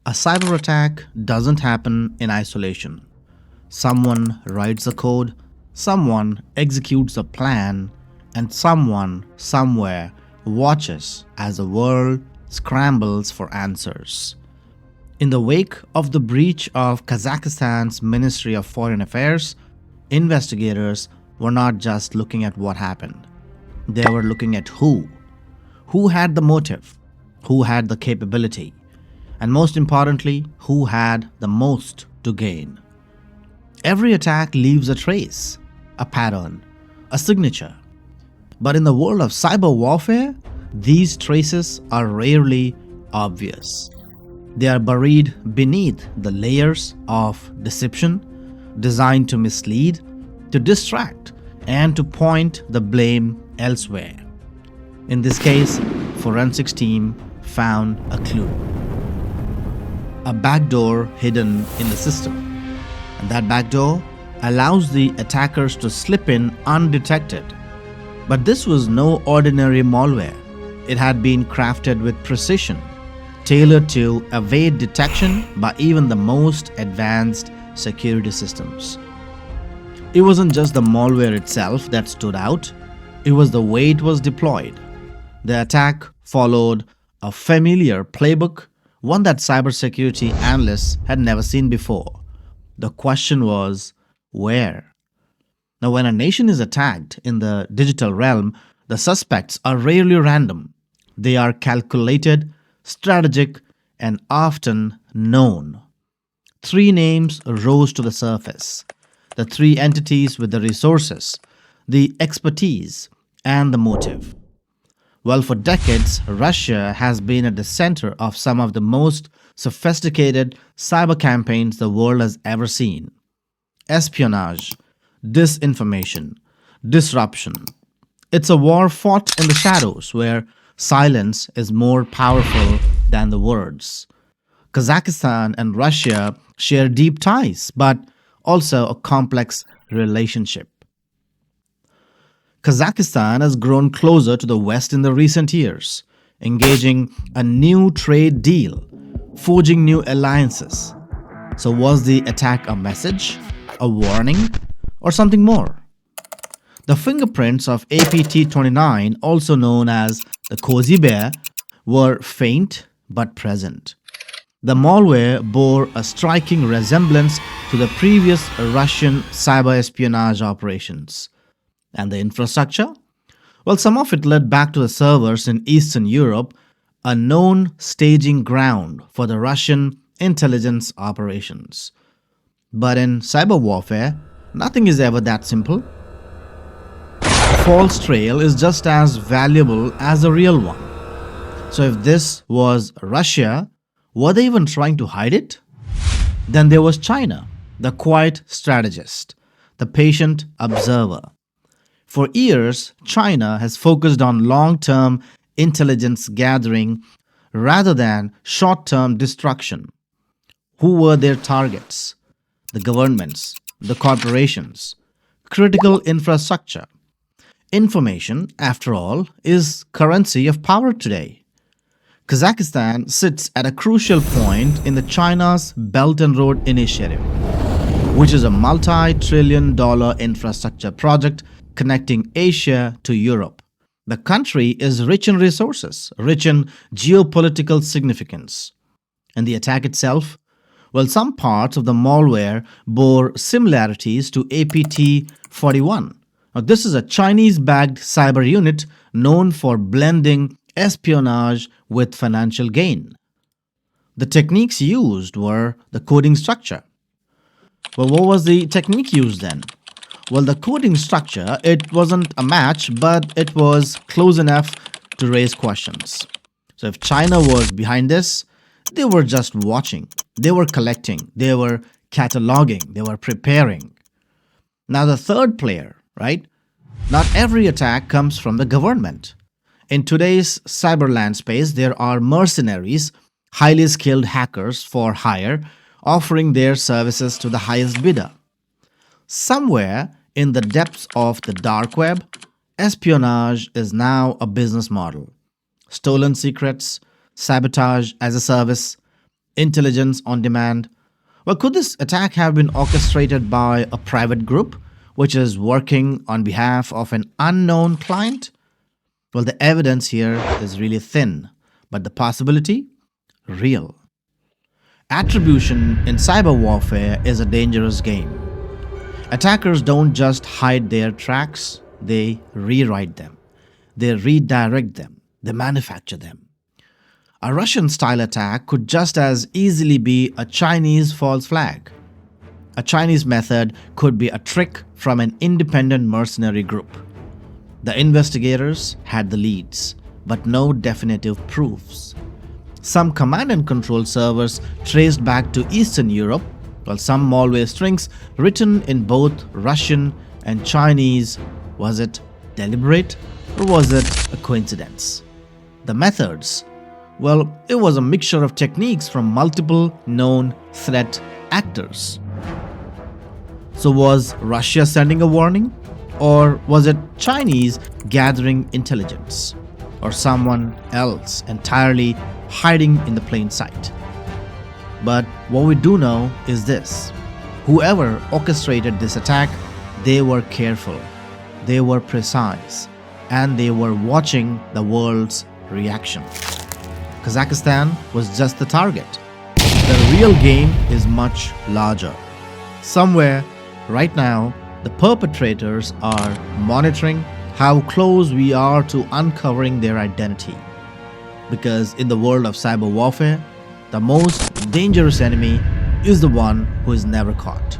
A cyber attack doesn't happen in isolation. Someone writes a code, someone executes a plan, and someone somewhere watches as the world scrambles for answers. In the wake of the breach of Kazakhstan's Ministry of Foreign Affairs, investigators were not just looking at what happened. They were looking at who. Who had the motive? Who had the capability? And most importantly, who had the most to gain? Every attack leaves a trace, a pattern, a signature. But in the world of cyber warfare, these traces are rarely obvious. They are buried beneath the layers of deception designed to mislead, to distract, and to point the blame elsewhere. In this case, forensics team found a clue. A backdoor hidden in the system. And that backdoor allows the attackers to slip in undetected. But this was no ordinary malware. It had been crafted with precision, tailored to evade detection by even the most advanced security systems. It wasn't just the malware itself that stood out, it was the way it was deployed. The attack followed a familiar playbook, one that cybersecurity analysts had never seen before. The question was, where? Now, when a nation is attacked in the digital realm, the suspects are rarely random. They are calculated, strategic, and often known. Three names rose to the surface. The three entities with the resources, the expertise, and the motive. Well, for decades, Russia has been at the center of some of the most sophisticated cyber campaigns the world has ever seen. Espionage, disinformation, disruption. It's a war fought in the shadows where silence is more powerful than the words. Kazakhstan and Russia share deep ties, but also a complex relationship. Kazakhstan has grown closer to the West in the recent years, engaging a new trade deal, forging new alliances. So, was the attack a message, a warning, or something more? The fingerprints of APT-29, also known as the Cozy Bear, were faint but present. The malware bore a striking resemblance to the previous Russian cyber espionage operations. And the infrastructure? Well, some of it led back to the servers in Eastern Europe, a known staging ground for the Russian intelligence operations. But in cyber warfare, nothing is ever that simple. A false trail is just as valuable as a real one. So if this was Russia, were they even trying to hide it? Then there was China, the quiet strategist, the patient observer. For years, China has focused on long-term intelligence gathering rather than short-term destruction. Who were their targets? The governments, the corporations, critical infrastructure. Information, after all, is currency of power today. Kazakhstan sits at a crucial point in the China's Belt and Road Initiative, which is a multi-trillion-dollar infrastructure project connecting Asia to Europe. The country is rich in resources, rich in geopolitical significance. And the attack itself? Well, some parts of the malware bore similarities to APT-41. Now, this is a Chinese-backed cyber unit known for blending espionage with financial gain. The techniques used were the coding structure. Well, what was the technique used then? Well, the coding structure, it wasn't a match, but it was close enough to raise questions. So if China was behind this, they were just watching. They were collecting. They were cataloging. They were preparing. Now the third player, right? Not every attack comes from the government. In today's cyberland space, there are mercenaries, highly skilled hackers for hire, offering their services to the highest bidder. Somewhere in the depths of the dark web, espionage is now a business model. Stolen secrets, sabotage as a service, Intelligence on demand. Well, could this attack have been orchestrated by a private group which is working on behalf of an unknown client? Well, the evidence here is really thin, but the possibility? Real. Attribution in cyber warfare is a dangerous game. Attackers don't just hide their tracks, they rewrite them, they redirect them, they manufacture them. A Russian style attack could just as easily be a Chinese false flag. A Chinese method could be a trick from an independent mercenary group. The investigators had the leads, but no definitive proofs. Some command and control servers traced back to Eastern Europe, while some malware strings written in both Russian and Chinese. Was it deliberate or was it a coincidence? The methods? Well, it was a mixture of techniques from multiple known threat actors. So was Russia sending a warning? Or was it Chinese gathering intelligence? Or someone else entirely hiding in the plain sight? But what we do know is this: whoever orchestrated this attack, they were careful, they were precise, and they were watching the world's reaction. Kazakhstan was just the target. The real game is much larger. Somewhere, right now, the perpetrators are monitoring how close we are to uncovering their identity. Because in the world of cyber warfare, the most dangerous enemy is the one who is never caught.